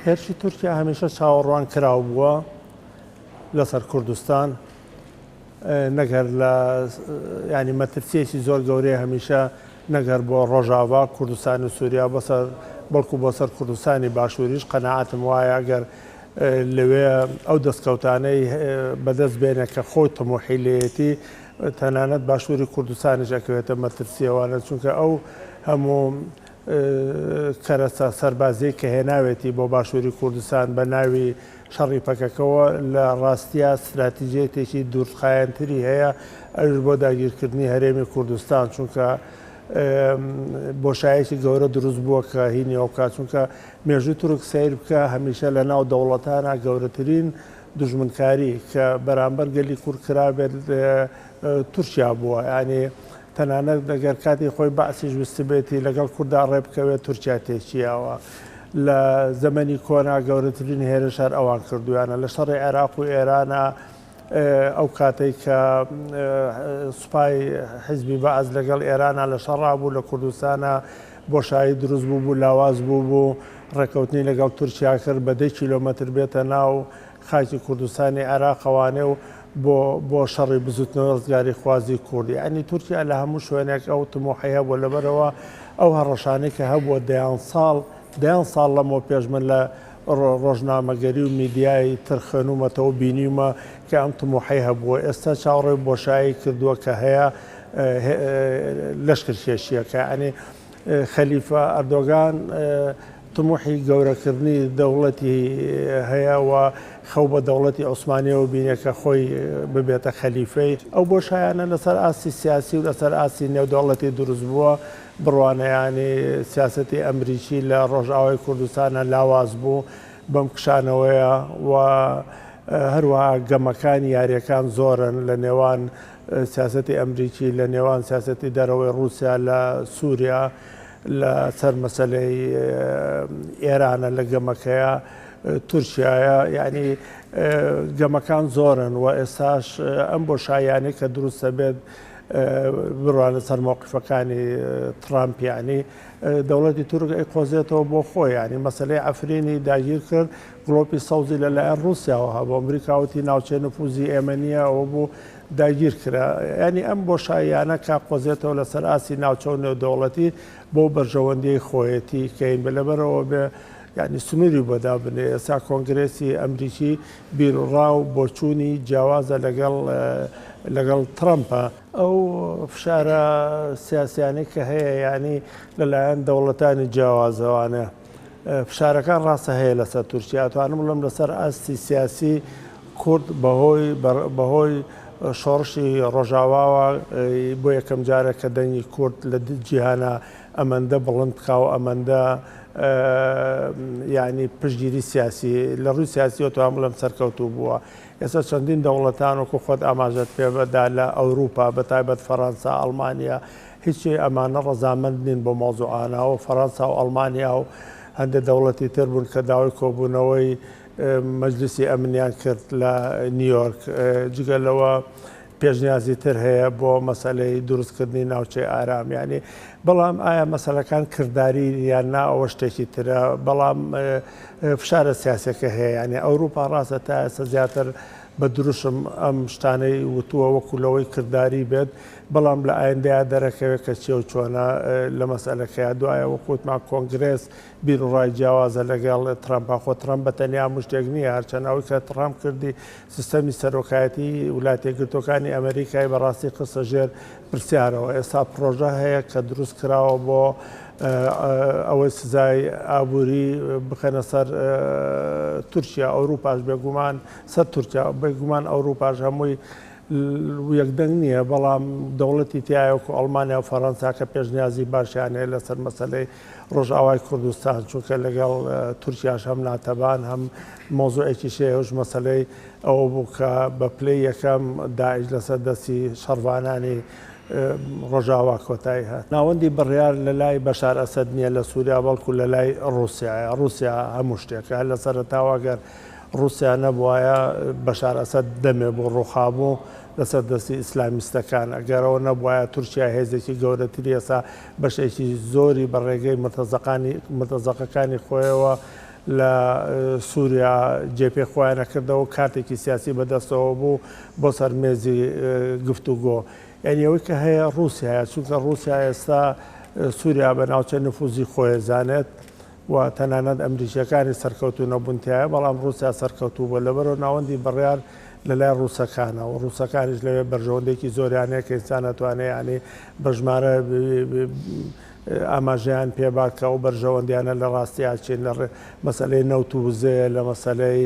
هێرشی تورکیا هەمیشە چاوەڕوان کراو بووە لەسەر کوردستان نەگەر لە ینی مەترسیەکی زۆر گەورەی هەمیشە نەگەر بۆ ڕۆژاوا کوردستان و سووریا بەسەر بەڵکو بۆ سەر کوردستانی باشووریش قەنەعاتم وایە ئەگەر لەوێ ئەو دەستکەوتانەی بەدەست بێنە کە خۆی تەمۆحیلەتی تەنانەت باشووری کوردستانیش ئەکەوێتە مەترسیەوانە چونکە ئەو هەموو کەرەسە سەربازەی کە هێناوێتی بۆ باشووری کوردستان بە ناوی شەڕی پەکەکەەوە لە ڕاستیە استراتیژێتێکی دوورخایەنتری هەیە ئەوش بۆ داگیرکردنی هەرێمی کوردستان چونکە بۆشایەکی گەورە دروست بووە کە هینەوە بکات چونکە مێژووی تورک سیر بکە هەمیشە لە ناو دەوڵەتانە گەورەترین دژمنکاری کە بەرامبەر گەلی کوردکرابێت تورکیا بووە ینی تەنانەت دەگەر کاتی خۆی بەعسیش ویستی بێتی لەگەڵ کووردا ڕێ بکەوێت تورکیا تێکیاوە لە زەمەنی کۆنا گەورەترین هێرشار ئەوان کردویانە لە شەڕی عێراق و ئێرانە ئەو کاتێک کە سوپای حیزبی بەعز لەگەڵ ئێرانە لە شەڕا بوو لە کوردستانە بۆشایی دروست بوو لاواز بوو ڕێکەوتنی لەگەڵ تورکیا کرد بە 10 کیلۆمەتر بێتە ناو خاکی کوردستانی عێراقەوانێ و بۆ شەڕی بزوتنەوە ڕزگاری خوازی کوردی ینی تورکیا لە هەموو شوێنێک ئەو تمۆحی هەبووە لەبەرەوە ئەو هەڕەشانەی کە هەبووە دەیان ساڵ لەمەوە پێش من لە ڕۆژنامەگەری و میدیای ترخەنوومەتەوە بینیمە کە ئەم تمۆحی هەبووە ئێستا چاوەڕێی بۆشایی کردووە کە هەیە لەشکر کێشیەکە ئەنی خەلیفە ئەردۆگان تموحی گەورەکردنی دەوڵەتی هەیە و خەو بە دەوڵەتی عوسمانیەوە بینێکە خۆی ببێتە خەلیفەی ئەو بۆشایانە لەسەر ئاسی سیاسی و لەسەر ئاسی نێودەوڵەتی دروست بووە بڕوانەیانی سیاسەتی ئەمریکی لە ڕۆژئاوای کوردستانە لاواز بوو بەم کشانەوەیە و هەروەها گەمەکانی یاریەکان زۆرن لە نێوان سیاسەتی ئەمریکی لە نێوان سیاسەتی دەرەوەی رووسیا لە سووریا لە سەر مەسەلەی ئێرانە لە گەمەکەیە تورکیایە یعنی گەمەکان زۆرن و ئێستاش ئەم بۆشاییانەی کە دروستە بێت بڕوانە سەر مۆقیفەکانی ترامپ یعنی دەوڵەتی تورک قۆزێتەوە بۆ خۆی ینی مەسلەی ئەفرینی داگیر کرد گڵۆپی سەوزی لەلایەن رووسیاوە هەبوو ئەمریکاوتی ناوچێ نفوزی ئێمەنیە ئەوە بوو داگیر کرا ینی ئەم بۆشاییانە کا قۆزێتەوە لەسەر ئاسی ناوچە و نێودەوڵەتی بۆ بەرژەوەندی خۆیەتی کەین بە لەبەرەوە بێ یعنی سنووری بۆدا بنێ ئێستا کۆنگرێسی ئەمریکی بیرڕاو بۆچوونی جیاوازە لەگەڵ ترامپە ئەو فشارە سیاسیانەی کە هەیە ینی لەلایەن دەوڵەتانی جیاوازەوانە فشارەکان ڕاستە هەیە لەسەر تورکیا توانم بڵێم لەسەر ئاستی سیاسی کورد بەهۆی شۆڕشی ڕۆژاواوە بۆ یەکەم جارە کە دەنگی کورد لە جیهانە ئەمەندە بڵند بکاو ئەمەندە ینی پشتگیری سیاسی لە ڕووی سیاسیەوە توان بڵێم سەرکەوتوو بووە ئێستا چەندین دەوڵەتان وەکو خۆت ئاماژەت پێبەدا لە ئەوروپا بەتایبەت فەڕەنسا ئەڵمانیا هیچی ئەمانە ڕەزامەند نین بۆ مۆزوعانەوە فەڕەنسا و ئەڵمانیا و هەندێک دەوڵەتی تر بوون کە داوای کۆبوونەوەی مەجلیسی ئەمنیان کرد لە نیویۆرک جگەلەوە پێشنیازی تر هەیە بۆ مەسەلەی دروستکردنی ناوچەی ئارام ینی بەڵام ئایا مەسەلەکان کردداری یان نا ئەوە شتێکی ترە بەڵام فشارە سیاسەکە هەیە ینی ئەوروپا ڕاستە تا ئێستا زیاتر بە دروشم ئەم شتانەی وتووە وەکولەوەی کردداری بێت بەڵام لە ئایندەیە دەرەکەوێت کە چێ و چۆنە لە مەسەلەکەیە دوایە وەکوتمان کۆنگرێس بیرڕای جیاوازە لەگەڵ ترامپا خۆ ترامپ بە تەنیا مشتێک نییە هەرچەناوی کە ترامپ کردی سیستەمی سەرۆکایەتی ویلایەتە یەکگرتووەکانی ئەمریکای بەڕاستی قسە ژێر پرسیارەوە ئێستا پرۆژە هەیە کە دروست کراوە بۆ ئەوەی سزای ئابووری بخەنە سەر تورکیا ئەوروپاش بێگومان سەر تورکیا بێگومان ئەوروپاش هەمووی یەکدەنگ نییە بەڵام دەوڵەتی تایەوەکو ئەڵمانیا و فەڕەنسا کە پێشنیازی باشیانەیە لەسەر مەسەلەی ڕۆژئاوای کوردستان چونکە لەگەڵ تورکیاش هەم ناتەبان هەم مۆزوعێکی شێوش مەسەلەی ئەوە بوو کە بە پلەی یەکەم داعش لەسەر دەستی شەڕوانانی ڕۆژاوا کۆتایی هات ناوەندی بڕیار لە لای بەشار ئەسەد نییە لە سووریا بەڵکو لە لای ڕووسایە ڕووسیا هەموو شتێکە لە سەرەتاوەگەر ڕووسیا نەبووایە بەشار ئەسەد دەمێ بۆ ڕووخابوو لەسەر دەستی ئیسلامیستەکان ئەگەرەوە نەبووایە تورکیا هێزێکی گەورەتری ئێستا بەشێکی زۆری بە ڕێگەی مرتەزەقەکانی خۆیەوە لە سووریا جێپێ خۆیان نەکردەوە کاتێکی سیاسی بەدەستەوە بوو بۆ سەر مێزی گفتوگۆ. یعنی ئەوەی کە هەیە رووسایە، چونکە رووسیا ئێستا سووریا بە ناوچە نفوزی خۆیزانێت و تەنانەت ئەمریکیەکانی سەرکەوتو نەبوونتیایە، بەڵام رووسیا سەرکەوتوو بووە لەبەرەوە ناوەندی بڕیار لەلای ڕووسەکانە و ڕووسەکانیش لەوێ بەرژەوەندێکی زۆریانەیە کە ئینسان نەتوانێت ینی بە ژمارە ئاماژەیان پێباکە و بەرژەوەندیانە لە ڕاستیاچین لە مەسلەی نەوت و وزەیە، لە مەسلەی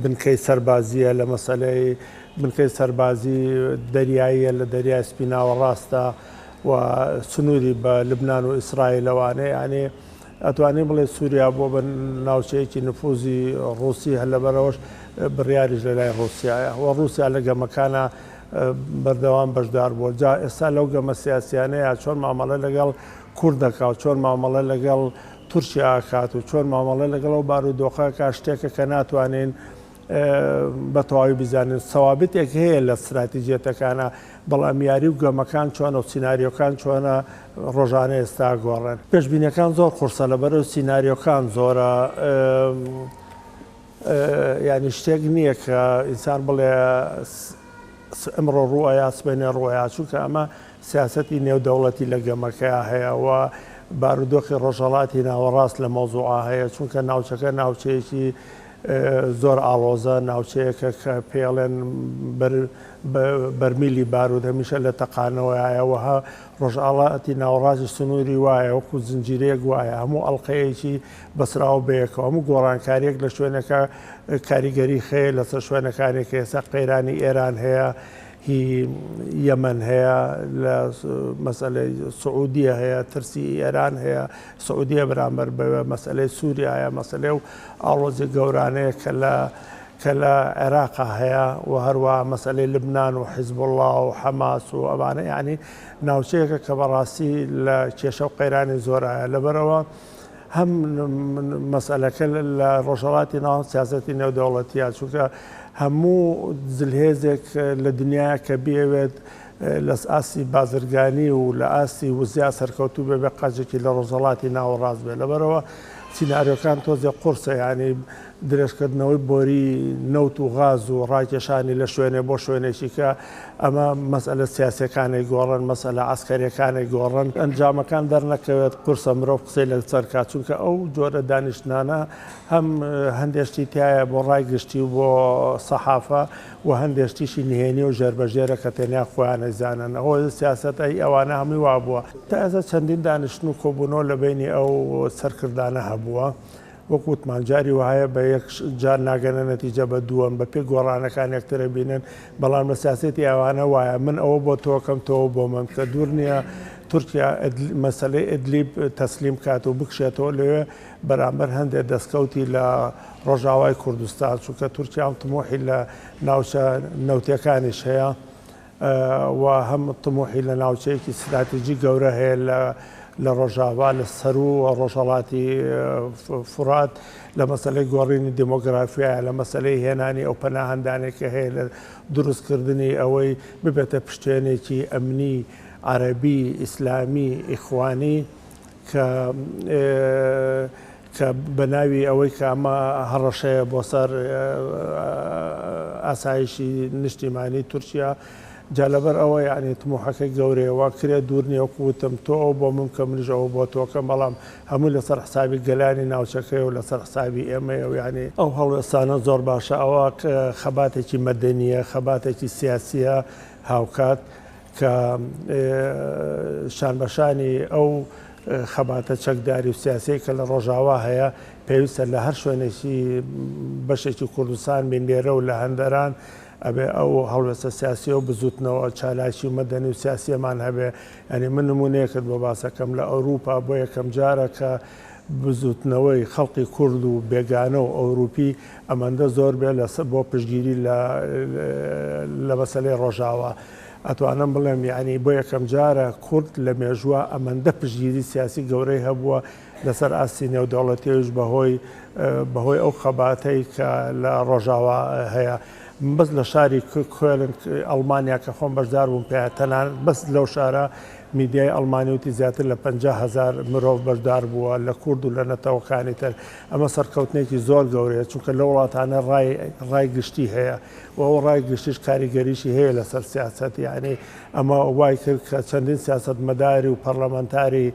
بنکەی سەربازیە، لە مەسلەی بنکەی سەربازی دەریاییە لە دەریای سپیناوە ڕاستە و سنووری بە لبنان و ئیسرائیلەوانەیە. ینی ئەتوانین بڵێ سووریا بۆ بە ناوچەیەکی نفوزی ڕووسی هەر لەبەرەوەش بڕیاریش لەلای ڕووسایە و ڕووسیا لە گەمەکانە بەردەوام بەشدار بووە. جا ئێستا لەو گەمە سیاسیانەیە چۆن مامەڵە لەگەڵ کوردەکە و چۆن مامەڵە لەگەڵ تورکیا ئاکات و چۆن مامەڵە لەگەڵ و بارودۆخە کا شتێکە کە ناتوانین بە تەواوی بزانین. سەوابتێک هەیە لە استراتیژیەتەکانە، بەڵام یاری و گەمەکان چۆنە و سیناریۆکان چۆنە ڕۆژانە ئێستا گۆڕێن. پێشبینیەکان زۆر قورسە لەبەرەوە سیناریۆکان زۆرە، ینی شتێک نییە کە ئینسان بڵێ ئەمڕۆ ڕووە سبێنێ ڕووە، چونکە ئەمە سیاسەتی نێودەوڵەتی لە گەمەکەیە هەیە و بارودۆخی ڕۆژهەڵاتی ناوەڕاست لە مۆزوعا هەیە، چونکە ناوچەکە ناوچەیەکی زۆر ئاڵۆزە، ناوچەیەکە کە پێڵێن بەرمیلی بارود هەمیشە لە تەقانەوەیەوەها ڕۆژئاڵاتی ناوەڕاستی سنووری وایە وەکو زنجیرەیەک وایە، هەموو ئەڵلقەیەکی بەسراو بەیەکەوە، هەموو گۆڕانکاریەک لە شوێنەکە کاریگەری خەیە لەسەر شوێنەکانی کە ئێستا قەیرانی ئێران هەیە، هی یەمەن هەیە، لە مەسەلەی سعودیە هەیە، ترسی ئێران هەیە، سعودیە بەرامبەر بە مەسەلەی سووریایە، مەسەلەی و ئاڵۆزی گەورانەیە کە لە عێراقا هەیە و هەروە مەسەلەی لبنان و حیزبوڵڵا و حەماس و ئەوانە، یعنی ناوچەیەکە کە بەڕاستی لە کێشە و قەیرانی زۆرایە. لەبەرەوە هەم مەسەلەکە لە ڕۆژهەڵاتی ناو سیاسەتی نێودەوڵەتیە، چونکە هەموو جلهێزێک لە دنیاە کە بێوێت لە ئاسی بازرگانی و لە ئاسی وزیا سەرکەوتوو بێ بە قەجێکی لە ڕۆژهەڵاتی ناوەڕاست بێ. لەبەرەوە سیناریۆکان تۆزێ قورسە، ینی درێژکردنەوەی بۆری نەوت و غاز و ڕاکێشانی لە شوێنێ بۆ شوێنێکی کە ئەمە مەسئلە سیاسەکانی گۆڕن، مەسئلە عسکەریەکانی گۆڕن، ئەنجامەکان دەرنەکەوێت قورسە مرۆڤ قسەی لە سەرکات، چونکە ئەو جۆرە دانیشتانە هەم هەندێشتی تایە بۆ ڕایگشتی و بۆ سەحافە و هەندێشتیشی نهێنی و ژێربەژێرە کە تێنیا خۆیان نەزانن. ئەوە سیاسەتەی ئەوانە هەمووی وا بووە. تا ئێستا چەندین دانیشتن و کۆبوونەوە لە بینی ئەو سەرکردانە هەبووە، وەکوتمان جاری وایە بە یەک جار ناگەنە نەتیجە بە دووەم بە پێ گۆڕانەکان یەکترە بینن، بەڵام لە سیاسەتی ئەوانە وایە من ئەوە بۆ تۆکەم تۆ بۆ من، کە دوور نییە تورکیا مەسەلەی ئیدلیب تەسلیم کات و بکشێتەوە لەوێ بەرامبەر هەندێک دەستکەوتی لە ڕۆژاوای کوردستان، چونکە تورکیا تمۆحی لە ناوچە نەوتیەکانیش هەیە و هەم تمۆحی لە ناوچەیەکی استراتیژی گەورە هەیە لە ڕۆژاوا لە سەر و ڕۆژهەڵاتی فورات، لە مەسەلەی گۆڕینی دمۆگرافیایە، لە مەسەلەی هێنانی ئەو پەناهەندانێکە هەیە لە دروستکردنی ئەوەی ببێتە پشتێنێکی ئەمنی عەرەبی ئیسلامی ئیخوانی کە بە ناوی ئەوەی کە ئەمە هەڕەشەیە بۆ سەر ئاسایشی نیشتیمانی تورکیا. جا لەبەر ئەوە یعنی تموحەکەی گەورەیەوە کرێت دوور نییە وەکوتم تۆ ئەو بۆ من کە منیش ئەوە بۆ تۆکەم، بەڵام هەموو لەسەر حسابی گەلانی ناوچەکەی و لەسەر حسابی ئێمەیە و یعنی ئەو هەڵوێستانە زۆر باشە. ئەوە خەباتێکی مەدەنیە، خەباتێکی سیاسیە هاوکات کە شانبەشانی ئەو خەباتە چەکداری و سیاسی کە لە ڕۆژاوا هەیە پێویستە لە هەر شوێنێکی بەشێکی کوردستان بین لێرە و لە هەندەران ئەبێ ئەو هەڵوێستە سیاسی و بزوتنەوە چالاکی و مەدەنی و سیاسیەمان هەبێ. ئەنی من نمونەیەکت بۆ باسەکەم لە ئەوروپا بۆ یەکەم جارە کە بزوتنەوەی خەڵقی کورد و بێگانە و ئەوروپی ئەمەندە زۆر بێ بۆ پشتگیری لە مەسەلەی ڕۆژاوا. ئەتوانم بڵێم یعنی بۆ یەکەم جارە کورد لە مێژووە ئەمەندە پشتگیری سیاسی گەورەی هەبووە لەسەر ئاسی نێودەوڵەتیش بەهۆی ئەو خەباتەی کە لە ڕۆژاوا هەیە. بەس لە شاری کوێلن ئەڵمانیا کە خۆم بەشدار بووم پێ تەنان بەس لەو شارە میدیای ئەڵمانی وتی زیاتر لە 50,000 مرۆڤ بەشدار بووە لە کورد و لە نەتەوەکانی تر ئەمە سەرکەوتنێکی زۆر گەورەیە چونکە لە وڵاتانە ڕای گشتی هەیە و ئەو ڕای گشتیش کاریگەریشی هەیە لەسەر سیاست یعنی ئەمە وای کرد کە چەندین سیاست مەداری و پەرلەمانتاری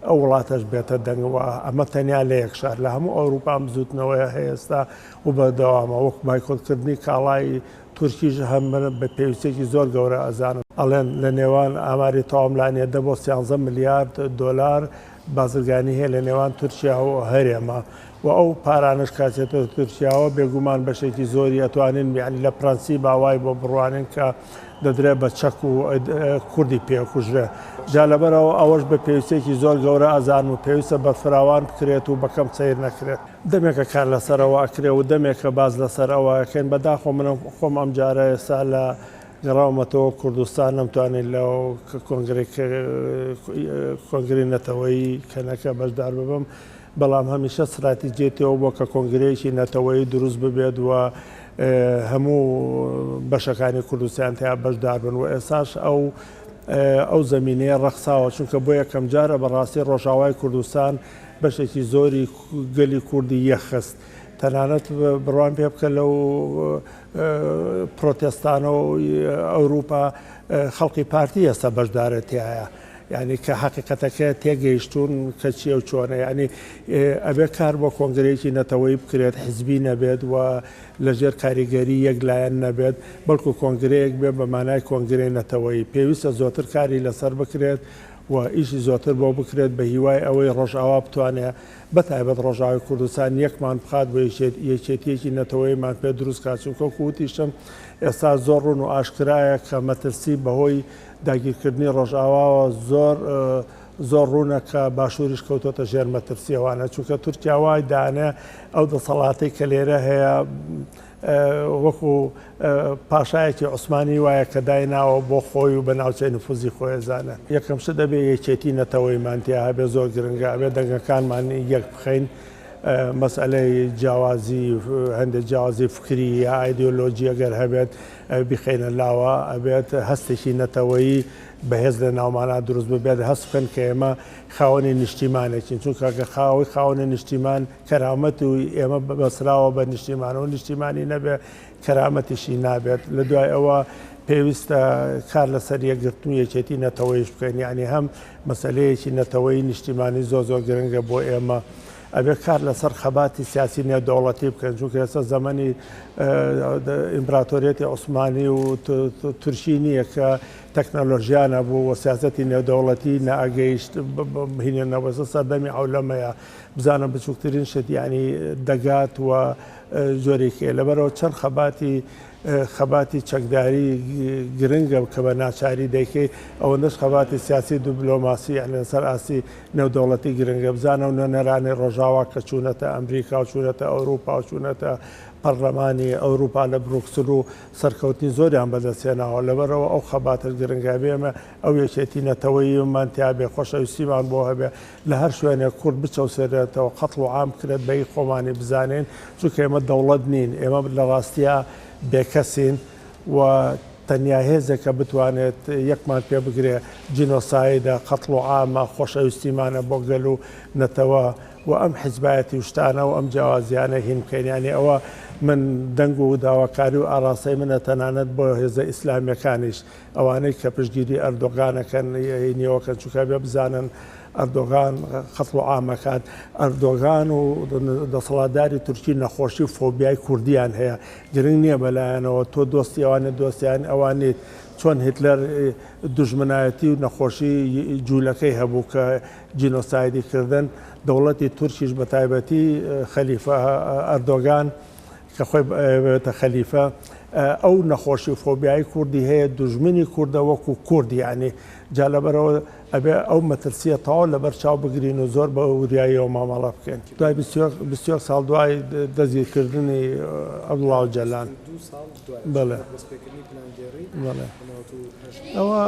ئەو وڵاتەش بێتە دەنگەوە ئەمە تەنیا لە یەک شار لە هەموو ئەوروپا بزوتنەوەی هەیەستا و بەدەوامە وەک مایکۆتکردنی کاڵای تورکیش هەم بە پێویستێکی زۆر گەورە ئەزانم ئەڵێن لە نێوان ئاماری تەواوملانیە دە بۆ 13 ملیارد دۆلار بازرگانی هەیە لە نێوان تورکیا و هەرێمە و ئەو پارانش کاتێتەوە تورکیاوە بێگومان بەشێکی زۆری ئەتوانین یعنی لە پرەنسی باوای بۆ بڕوانین کە دەدرێت بە چەک و کوردی پێکوژرێ جا لەبەرەوە ئەوەش بە پێویستێکی زۆر گەورە ئازان و پێویستە بە فراوان بکرێت و بەکەم سیر نەکرێت دەمێکە کار لەسەرەوە ئەکرێ و دەمێکە باز لەسەر ئەوەکەین بەداخۆ منم خۆم ئەم جارە ئێستا لە گەڕاومەتەوە کوردستان نەمتوانین لەو کۆنگری نەتەوەیی کەنەکە بەشدار ببم بەڵام هەمیشە استراتیجێتەوە بۆ کە کۆنگرەیەکی نەتەوەیی دروست ببێت و هەموو بەشەکانی کوردستان تیا بەشدار بن و ئێساش ئەو زمینەیە ڕەخساوە چونکە بۆ یەکەم جارە بەڕاستی ڕۆژاوای کوردستان بەشێکی زۆری گەلی کوردی یەخست تەنانەت بڕوان پێ بکە لەو پرۆتێستانە و ئەوروپا خەڵقی پارتی ئێستا بەشدارەتیایە یعنی کە حقیقەتەکە تێگەیشتون کە چیە و چۆنە ینی ئەبێ کار بۆ کۆنگرەیەکی نەتەوەی بکرێت حزبی نەبێت و لەژێر کاریگەری یەکلایەن نەبێت بەڵکو کۆنگرەیەک بێ بە مانای کۆنگرەی نەتەوەی پێویستە زۆرتر کاری لەسەر بکرێت و ئیشی زۆرتر بۆ بکرێت بە هیوای ئەوەی ڕۆژئاوا بتوانێت بەتایبەت ڕۆژاوی کوردستان یەکمان بخات بۆ یەکێتیەکی نەتەوەیمان پێ دروست کات چونکە وتیشتم ئێستا زۆر ڕوون و ئاشکرایە کە مەترسی بەهۆی داگیرکردنی ڕۆژئاواوە زۆر ڕوونە کە باشووریش کەوتۆتە ژێر مەترسیەوانە چونکە تورکیا وای دانێ ئەو دەسەڵاتی کە لێرە هەیە وەکو پاشایەکی عوسمانی وایە کە دایناوە بۆ خۆی و بە ناوچەی نفوزی خۆی زانە یەکەم شت دەبێ یەکێتی نەتەوەیمانتیا هەبێ زۆر گرنگە ئەبێ دەنگەکانمان یەک بخەین مەسئلەی جیاوازی هەندێک جیاوازی فکری یا ئایدۆلۆژی ئەگەر هەبێت بخەینە لاوە ئەبێت هەستێکی نەتەوەیی بەهێز لە ناومانە دروست ببێت هەست بکەن کە ئێمە خاوەنی نیشتیمانێکین چونکە کە خاوەنی نیشتیمان کەرامەت و ئێمە بەسراوە بە نیشتیمانەوە نیشتیمانی نەبێ کەرامەتیشی نابێت لە دوای ئەوە پێویستە کار لەسەر یەکگرتن و یەکێتی نەتەوەیش بکەین یعنی هەم مەسەلەیەکی نەتەوەی نیشتیمانی زۆر گرنگە بۆ ئێمە ئەبێ کار لەسەر خەباتی سیاسی نێودەوڵەتی بکەن چونکە ئێستا زەمەنی ئیمپراتۆریەتی عوسمانی و تورکی نییە کە تەکنەلۆژیانە بوو و سیاسەتی نێودەوڵەتی نەئەگەیشت هینێنەوە سەردەمی ئەولەمەیە بزانە بچووکترین شت ینی دەگات و جۆرێکی لەبەرەوە چەند خەباتی چەکداری گرنگە کە بە ناچاری دەیکەی ئەوەندەش خەباتی سیاسی دیپلۆماسی لەسەر ئاسی نێودەوڵەتی گرنگە بزانە و نەنەرانی ڕۆژاوا کە چوونەتە ئەمریکا و چوونەتە ئەوروپا و چوونەتە پەرلەمانی ئەوروپا لە بروکسل و سەرکەوتنی زۆریان بەدەستێناوە لەبەرەوە ئەو خەباتر گرنگە بێمە ئەو یەکێتی نەتەوەیمان تیابێ خۆشەویستیمان بۆ هەبێ لە هەر شوێنێک کورد بچەوسێرێتەوە قەتڵ و عام کرێت بەی خۆمانی بزانین چونکە ئێمە دەوڵەت نین ئێمە لە ڕاستیە بێکەسین و تەنیا هێزێکە بتوانێت یەکمان پێ بگرێ جینۆسایدە قەتڵ و عامە خۆشەویستیمانە بۆ گەل و نەتەوە و ئەم حیزبایەتی شتانە و ئەم جیاوازیانە هین بکەینیانی ئەوە من دەنگ و داواکاری و ئاراستەی منە تەنانەت بۆ هێزە ئیسلامیەکانیش ئەوانەی کە پشتگیری ئەردۆغانەکەن هینیەوەکەن چونکە بێ بزانن ئەردۆغان خەتڵ و عامەکان ئەردۆغان و دەسەڵاتداری تورکی نەخۆشی و فۆبیای کوردیان هەیە گرنگ نییە بەلایەنەوە تۆ دۆستی ئەوانە دۆستیان ئەوانیت چۆن هیتلەر دوژمنایەتی و نەخۆشی جوولەکەی هەبوو کە جینۆسایدی کردن دەوڵەتی تورکیش بە تایبەتی خەلیفە ئەردۆغان کە خۆی بێتە خەلیفە ئەو نەخۆشی فۆبیایی کوردی هەیە دوژمنی کوردە وەکو کوردی یعنی جا لەبەرەوە ئەبێ ئەو مەترسیە تەواو لەبەر چاو بگرین و زۆر بە وریاییەوە مامەڵە بکەین دوای 21 ساڵ دوای دەستگیرکردنی عەبدوڵڵاه ئۆجەلان بەڵێ ئەوە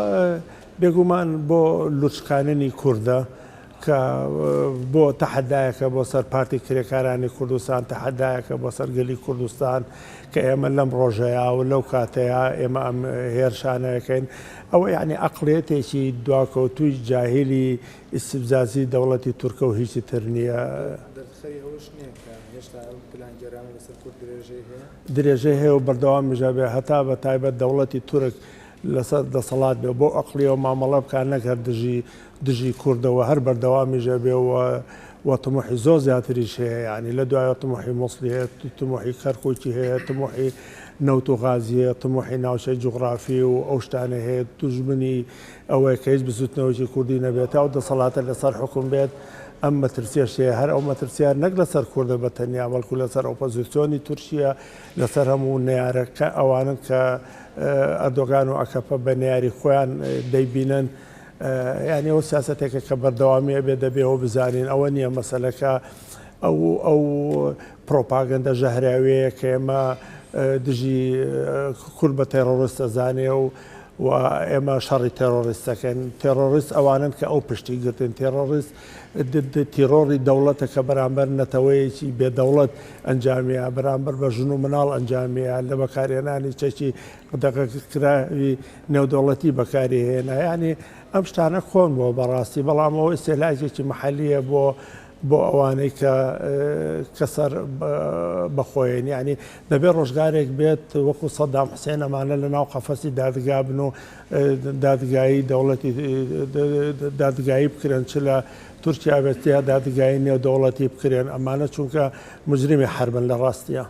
بێگومان بۆ لوچکاننی کووردە کە بۆ تەحەدایەکە بۆ سەر پارتی کرێکارانی کوردستان تەحەدایەکە بۆ سەرگەلی کوردستان کە ئێمە لەم ڕۆژەیە و لەو کاتەیە ئێمە ئەم هێرشانەکەین ئەوە یعنی عەقڵیەتێکی دواکەوتووی جاهیلی ئیستیبزازی دەوڵەتی تورکە و هیچی تر نییە. درێژەی هەیە و بەردەوام میژابێ هەتا بە تایبەت دەوڵەتی تورک لەسەر دەسەڵات بێ بۆ ئەقلیەوە مامەڵە بکار نەکرد دژی کوردەوە هەر بەردەوامیژە بێ و تموحی زۆر زیاتریش هەیە ینی لە دوایە تموحی مووسڵی هەیە تموحی کەرکووکی هەیە تموحی نەوت و غازیە تموحی ناوچەی جوغرافی و ئەو شتانە هەیە دوژمنی ئەوەیە کە هیچ بزوتنەوەی کوردی نەبێتە و دەسەڵاتە لەسەر حکوم بێت ئەم مەترسیەشەیە هەر ئەو مەترسیار نەک لەسەر کوردە بە تەنیا بەڵکو لەسەر ئۆپۆزیسیۆنی تورکیا لەسەر هەموو نێارەکە ئەوانن کە ئەردۆغان و ئەکەپە بە نێاری خۆیان دەیبینن یعنی ئەو سیاسەتێکە کە بەردەوامیە بێ دەبێەوە بزانین ئەوە نییە مەسەلەکە ئەو پرۆپاگەندە ژەهراوەیە کە ئێمە دژی کورد بە تێرۆریستە زانێ و ئێمە شەڕی تێرۆریستەکەن تێرۆریست ئەوانن کە ئەو پشتی گرتن تێرۆریست تیرۆری دەوڵەتە کە بەرامبەر نەتەوەیەکی بێدەوڵەت ئەنجامیە بەرامبەر بە ژن و مناڵ ئەنجامیە لە بەکارهێنانی چەکی دەقەکراوی نێودەوڵەتی بەکاری هێنا ینی ئەم شتانە کۆن بۆ بەڕاستی بەڵام ئەوە ئیسێلاجێکی مەحەلیە بۆ ئەوانەی کە کەسەر بەخۆیان ینی دەبێت ڕۆژگارێک بێت وەکو سەدام حوسێن ئەمانە لە ناو قەفەسی دادگا بن و دادگایی دەوڵەتی دادگایی بکرێن چ لە تورکیا بێتیا دادگایی نێودەوڵەتی بکرێن ئەمانە چونکە مجرمی حربن لە ڕاستیە.